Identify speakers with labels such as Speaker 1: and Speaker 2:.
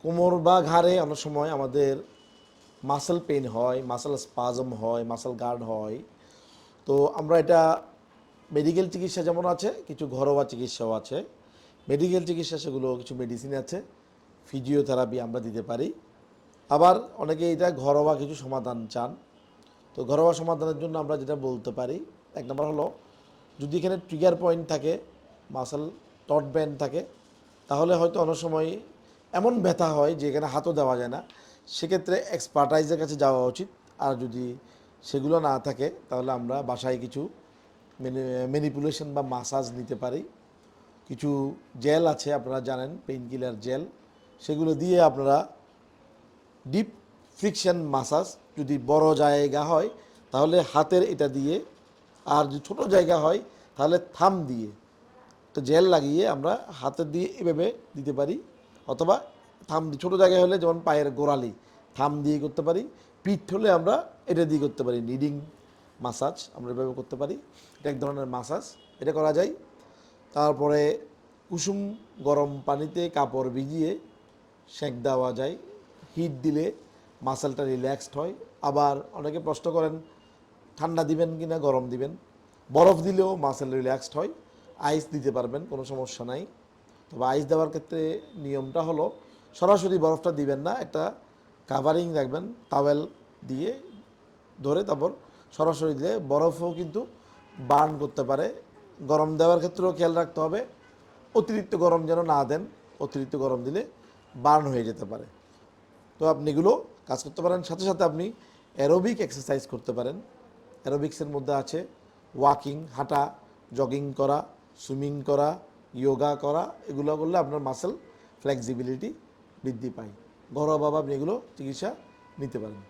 Speaker 1: কোমর বা ঘাড়ে অনেক সময় আমাদের মাসেল পেইন হয়, মাসেল স্পাজম হয়, মাসেল গার্ড হয়। তো আমরা এটা মেডিকেল চিকিৎসা যেমন আছে, কিছু ঘরোয়া চিকিৎসাও আছে। মেডিকেল চিকিৎসা সেগুলো কিছু মেডিসিন আছে, ফিজিওথেরাপি আমরা দিতে পারি। আবার অনেকে এটা ঘরোয়া কিছু সমাধান চান। তো ঘরোয়া সমাধানের জন্য আমরা যেটা বলতে পারি, এক নম্বর হলো যদি এখানে ট্রিগার পয়েন্ট থাকে, মাসেল টট ব্যান্ড থাকে, তাহলে হয়তো অনেক সময় এমন ব্যথা হয় যে এখানে হাতও দেওয়া যায় না। সেক্ষেত্রে এক্সপার্টাইজের কাছে যাওয়া উচিত। আর যদি সেগুলো না থাকে তাহলে আমরা বাসায় কিছু ম্যানিপুলেশন বা মাসাজ নিতে পারি। কিছু জেল আছে, আপনারা জানেন, পেইন কিলার জেল, সেগুলো দিয়ে আপনারা ডিপ ফ্রিকশন মাসাজ, যদি বড় জায়গা হয় তাহলে হাতের এটা দিয়ে, আর যদি ছোটো জায়গা হয় তাহলে থাম দিয়ে, তো জেল লাগিয়ে আমরা হাতের দিয়ে এভাবে দিতে পারি। অথবা থাম দিয়ে, ছোটো জায়গায় হলে যেমন পায়ের গোড়ালি থাম দিয়ে করতে পারি, পিঠ হলে আমরা এটা দিয়ে করতে পারি, নিডিং মাসাজ আমরা এভাবে করতে পারি। এটা এক ধরনের মাসাজ, এটা করা যায়। তারপরে কুসুম গরম পানিতে কাপড় ভিজিয়ে সেঁক দেওয়া যায়, হিট দিলে মাসেলটা রিল্যাক্সড হয়। আবার অনেকে প্রশ্ন করেন ঠান্ডা দিবেন কি না গরম দিবেন, বরফ দিলেও মাসেল রিল্যাক্সড হয়। আইস দিতে পারবেন, কোনো সমস্যা নাই। তবে আইস দেওয়ার ক্ষেত্রে নিয়মটা হলো সরাসরি বরফটা দিবেন না, একটা কাভারিং রাখবেন টাওয়েল দিয়ে ধরে, তারপর সরাসরি দিলে বরফও কিন্তু বার্ন করতে পারে। গরম দেওয়ার ক্ষেত্রেও খেয়াল রাখতে হবে, অতিরিক্ত গরম যেন না দেন, অতিরিক্ত গরম দিলে বার্ন হয়ে যেতে পারে। তো আপনি এগুলো কাজ করতে পারেন। সাথে সাথে আপনি অ্যারোবিক এক্সারসাইজ করতে পারেন। অ্যারোবিক্সের মধ্যে আছে ওয়াকিং, হাঁটা, জগিং করা, সুইমিং করা, যোগা করা। এগুলো করলে আপনার মাসেল ফ্লেক্সিবিলিটি বৃদ্ধি পায়। ঘরোয়াভাবে আপনি এগুলো চিকিৎসা নিতে পারেন।